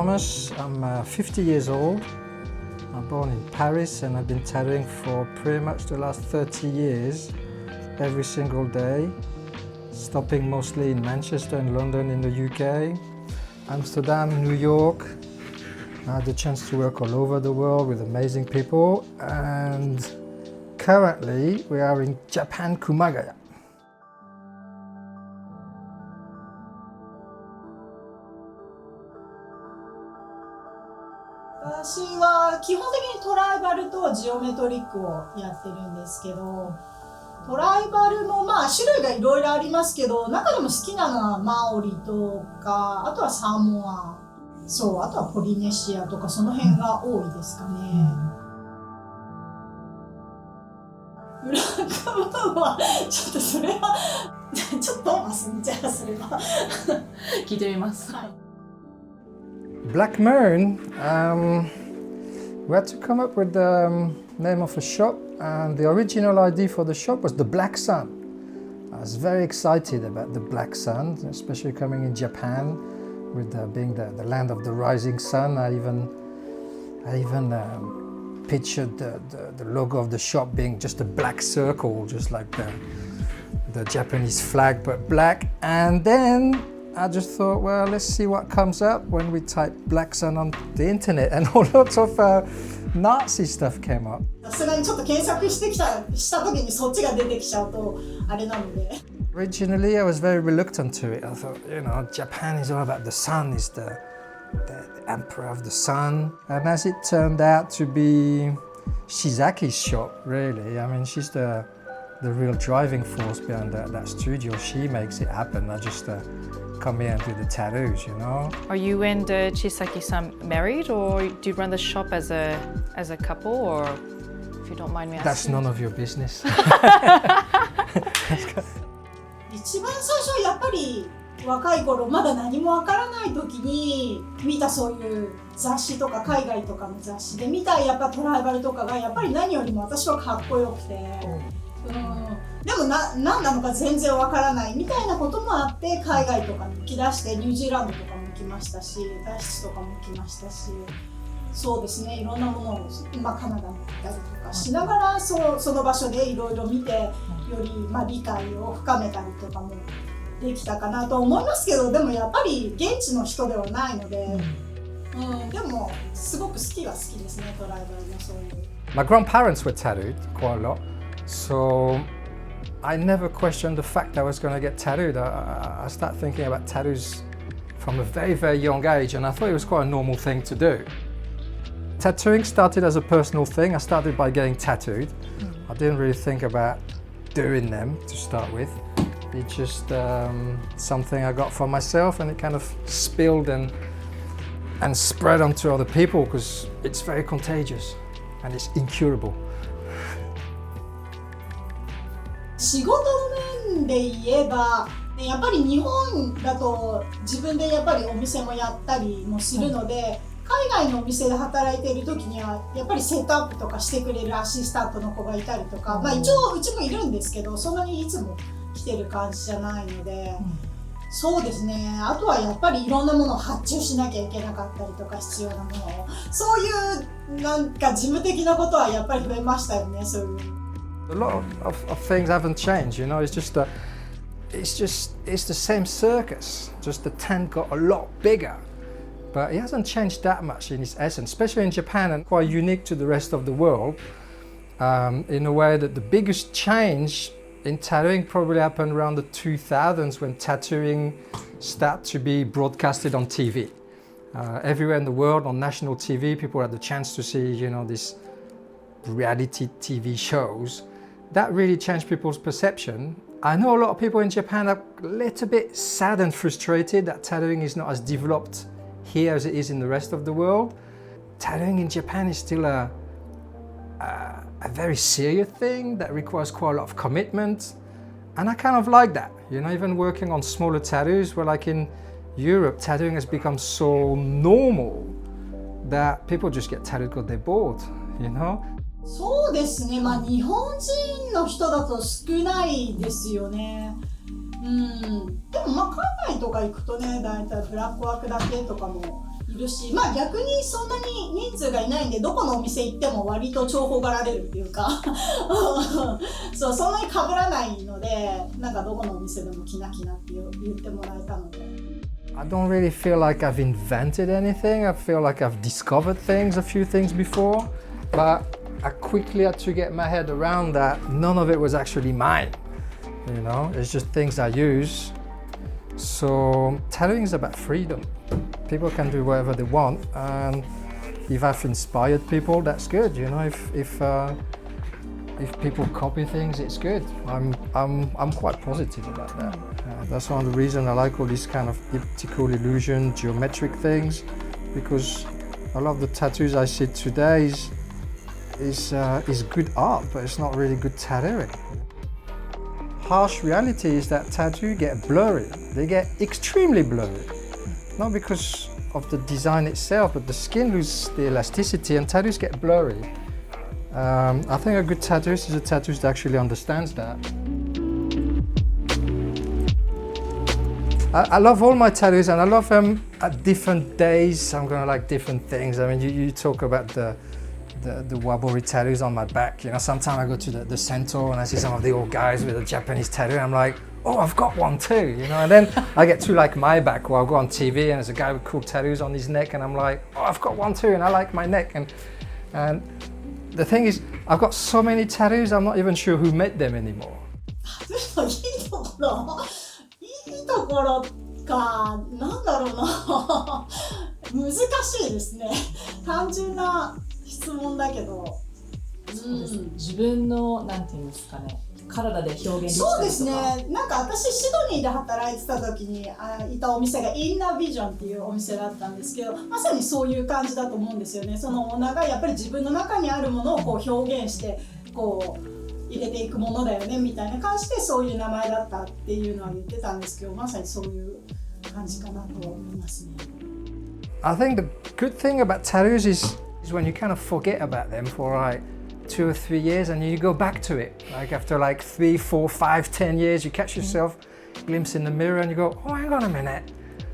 Tomas. I'm 50 years old. I'm born in Paris and I've been tattooing for pretty much the last 30 years, every single day, stopping mostly in Manchester and London in the UK, Amsterdam, New York. I had the chance to work all over the world with amazing people, and currently we are in Japan, Kumagaya. 私は基本的にトライバルとジオメトリックをやってるんですけど、トライバルもまあ種類がいろいろありますけど、中でも好きなのはマオリとか、あとはサモア、そう、あとはポリネシアとかその辺が多いですかね。ブラックムーンはちょっとそれはちょっとトーマスにじゃあそれは聞いてみます。はい。Black Moon, we had to come up with the name of a shop, and the original idea for the shop was the Black Sun. I was very excited about the Black Sun, especially coming in Japan, with being the land of the rising sun. I even pictured the logo of the shop being just a black circle, just like the Japanese flag, but black. And then I just thought, well, let's see what comes up when we type Black Sun on the internet, and all lots of Nazi stuff came up. さすがにちょっと検索した時にそっちが出てきちゃうとあれなので。Originally, I was very reluctant to it. I thought, Japan is all about the sun, is the emperor of the sun. And as it turned out to be Chisaki's shop, really. I mean, she's the real driving force behind that studio. She makes it happen. I just come here and do the tattoos, Are you and Chisaki-san married, or do you run the shop as a couple, or if you don't mind me asking? That's none of your business. 一番最初はやっぱり若い頃まだ何もわからない時に見たそういう雑誌とか海外とかの雑誌で見たやっぱトライバルとかがやっぱり何よりも私はかっこよくて、でも何なのか全然わからないみたいなこともあって海外とかに行き出してニュージーランドとかも行きましたし、脱出とかも行きましたし、そうですね、いろんなものを、カナダに行ったりとかしながらその場所でいろいろ見てより、理解を深めたりとかもできたかなと思いますけど、でもやっぱり現地の人ではないので、でもすごく好きは好きですね、トライバルのそういう。My grandparents were tattooed quite a lot, so I never questioned the fact I was going to get tattooed. I started thinking about tattoos from a very, very young age, and I thought it was quite a normal thing to do. Tattooing started as a personal thing. I started by getting tattooed. I didn't really think about doing them to start with. It's just something I got for myself, and it kind of spilled and spread onto other people because it's very contagious and it's incurable. 仕事の面で言えば、やっぱり日本だと自分でやっぱりお店もやったりもするので、海外のお店で働いている時にはやっぱりセットアップとかしてくれるアシスタントの子がいたりとか、一応うちもいるんですけど、そんなにいつも来てる感じじゃないので、そうですね、あとはやっぱりいろんなものを発注しなきゃいけなかったりとか、必要なものを、そういうなんか事務的なことはやっぱり増えましたよね、そういう。A lot of things haven't changed, it's the same circus, just the tent got a lot bigger. But it hasn't changed that much in its essence, especially in Japan, and quite unique to the rest of the world, in a way that the biggest change in tattooing probably happened around the 2000s when tattooing started to be broadcasted on TV. Everywhere in the world, on national TV, people had the chance to see, these reality TV shows. That really changed people's perception. I know a lot of people in Japan are a little bit sad and frustrated that tattooing is not as developed here as it is in the rest of the world. Tattooing in Japan is still a very serious thing that requires quite a lot of commitment, and I kind of like that. Even working on smaller tattoos, where like in Europe, tattooing has become so normal that people just get tattooed because they're bored, そうですね、日本人の人だと少ないですよね。でも海外とか行くとね、だいたいブラックワークだけとかもいるし、まあ逆にそんなに人数がいないんでどこのお店行っても割と重宝がられるっていうかそう、そんなに被らないので、なんかどこのお店でもキナキナって言ってもらえたので。I don't really feel like I've invented anything. I feel like I've discovered things, a few things before, but I quickly had to get my head around that none of it was actually mine. You know, it's just things I use. So tattooing is about freedom. People can do whatever they want, and if I've inspired people, that's good. You know, if people copy things, it's good. I'm quite positive about that. That's one of the reasons I like all these kind of optical illusion, geometric things, because a lot of the tattoos I see today is good art, but it's not really good tattooing. Harsh reality is that tattoos get blurry. They get extremely blurry. Not because of the design itself, but the skin loses the elasticity and tattoos get blurry. I think a good tattooist is a tattooist that actually understands that. I love all my tattoos, and I love them at different days. I'm gonna like different things. I mean, you talk about the wobbly tattoos on my back. You know, sometimes I go to the center and I see some of the old guys with a Japanese tattoo. I'm like, oh, I've got one too, you know. And then I get to like my back, where I'll go on TV and there's a guy with cool tattoos on his neck, and I'm like, oh, I've got one too, and I like my neck. And the thing is, I've got so many tattoos, I'm not even sure who made them anymore. いいところか、なんだろうな難しいですね。単純な質問だけど、そうですね、自分のなんていうんですかね、体で表現できたりとか。そうですね。なんか私シドニーで働いてた時にいたお店がインナービジョンっていうお店だったんですけど、まさにそういう感じだと思うんですよね。そのオーナーがやっぱり自分の中にあるものをこう表現してこう入れていくものだよねみたいな感じでそういう名前だったっていうのは言ってたんですけど、まさにそういう感じかなと思いますね。I think the good thing about tattoos is when you kind of forget about them for like 2 or 3 years and you go back to it. Like after like 3, 4, 5, 10 years, you catch yourself glimpse in the mirror and you go, oh, hang on a minute,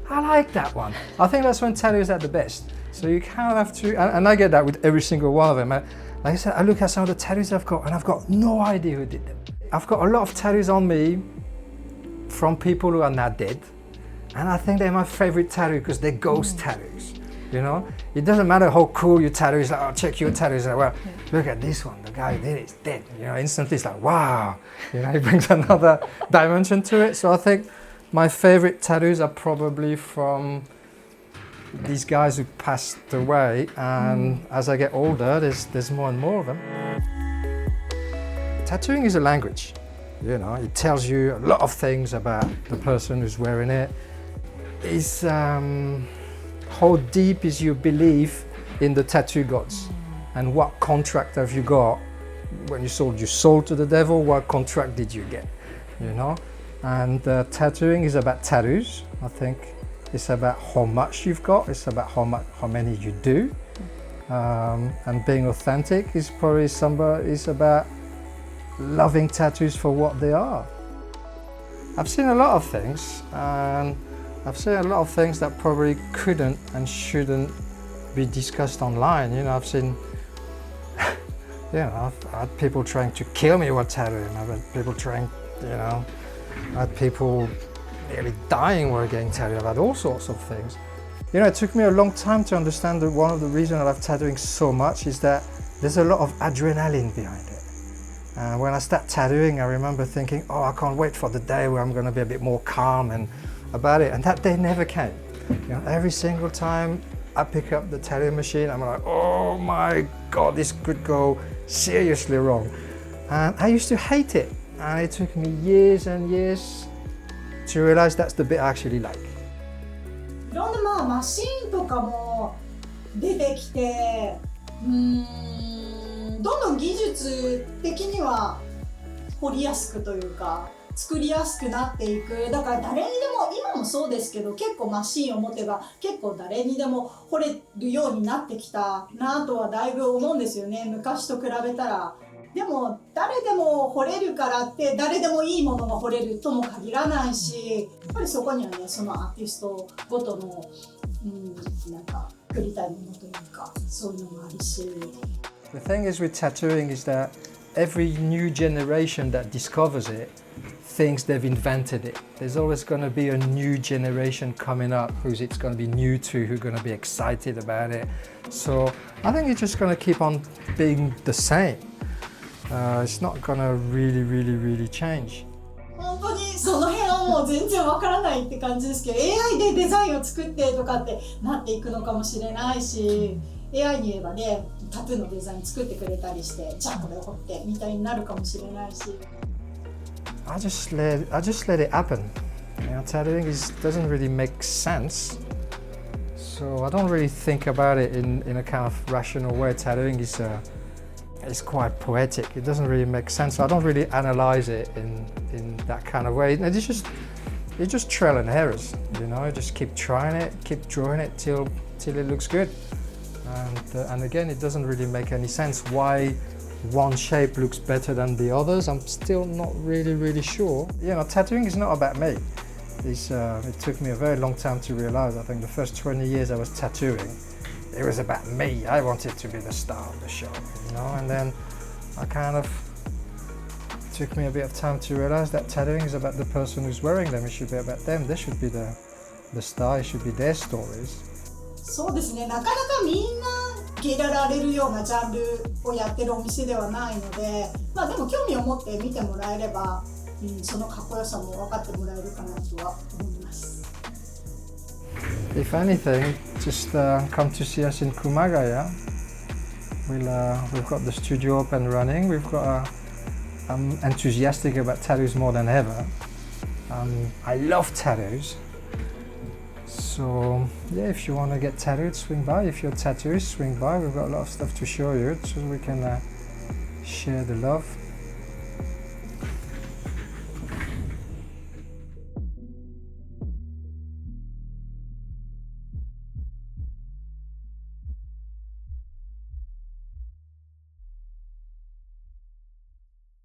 I like that one. I think that's when tattoos are the best. So you kind of have to, and I get that with every single one of them. Like I said, I look at some of the tattoos I've got and I've got no idea who did them. I've got a lot of tattoos on me from people who are now dead. And I think they're my favorite tattoo because they're ghost tattoos. You know, it doesn't matter how cool your tattoo is. Like, oh, check your tattoos. Like, well, look at this one. The guy who did it is dead. You know, instantly it's like, wow. You know, it brings another dimension to it. So I think my favorite tattoos are probably from these guys who passed away. And as I get older, there's more and more of them. Tattooing is a language. You know, it tells you a lot of things about the person who's wearing it. It's how deep is your belief in the tattoo gods, and what contract have you got when you sold your soul to the devil? What contract did you get? You know, and tattooing is about tattoos. I think it's about how much you've got. It's about how many you do, and being authentic is probably is about loving tattoos for what they are. I've seen a lot of things, and I've seen a lot of things that probably couldn't and shouldn't be discussed online. You know, I've seen, you know, I've had people trying to kill me while tattooing. I've had people trying, you know, I had people nearly dying while getting tattooed. I've had all sorts of things. You know, it took me a long time to understand that one of the reasons I love tattooing so much is that there's a lot of adrenaline behind it. And when I start tattooing, I remember thinking, oh, I can't wait for the day where I'm going to be a bit more calm and about it, and that day never came. You know, every single time I pick up the tattoo machine, I'm like, oh my God, this could go seriously wrong. And I used to hate it, and it took me years and years to realize that's the bit I actually like. いろんなまあマシーンとかも出てきて、どんどん技術的には掘りやすくというか作りやすくなっていく。だから誰にでも今もそうですけど結構マシーンを持てば結構誰にでも掘れるようになってきたなとはだいぶ思うんですよね、昔と比べたら。でも誰でも掘れるからって誰でもいいものが掘れるとも限らないし、やっぱりそこにはねそのアーティストごとのなんか作りたいものというかそういうのもあるし。The thing is with tattooing is that every new generation that discovers it thinks they've invented it. There's always going to be a new generation coming up who's it's going to be new to, who's going to be excited about it. So I think it's just going to keep on being the same. It's not going to really change. 本当にその辺はもう全然わからないって感じですけど AI でデザインを作ってとかってなっていくのかもしれないし AI に言えばねタトゥーのデザイン作ってくれたりしてじゃあこれを彫ってみたいになるかもしれないし I just let it happen. You know, tattooing doesn't really make sense. So I don't really think about it in a kind of rational way. Tattooing is quite poetic. It doesn't really make sense. So I don't really analyze it in that kind of way. It's just trial and errors. You know, just keep trying it, keep drawing it till it looks good. And again, it doesn't really make any sense why one shape looks better than the others. I'm still not really sure. You know, tattooing is not about me. It took me a very long time to realize. I think the first 20 years I was tattooing, it was about me. I wanted to be the star of the show, you know. And then it took me a bit of time to realize that tattooing is about the person who's wearing them. It should be about them. They should be the star. It should be their stories. そうですね、なかなかみんな受け入れられるようなジャンルをやってるお店ではないので、まあでも興味を持って見てもらえれば、そのかっこよさも分かってもらえるかなとは思います。If anything, just come to see us in Kumagaya. We've got the studio up and running. I'm enthusiastic about tattoos more than ever. I love tattoos. So yeah, if you want to get tattooed, swing by. If you're a tattooist, swing by. We've got a lot of stuff to show you so we can share the love.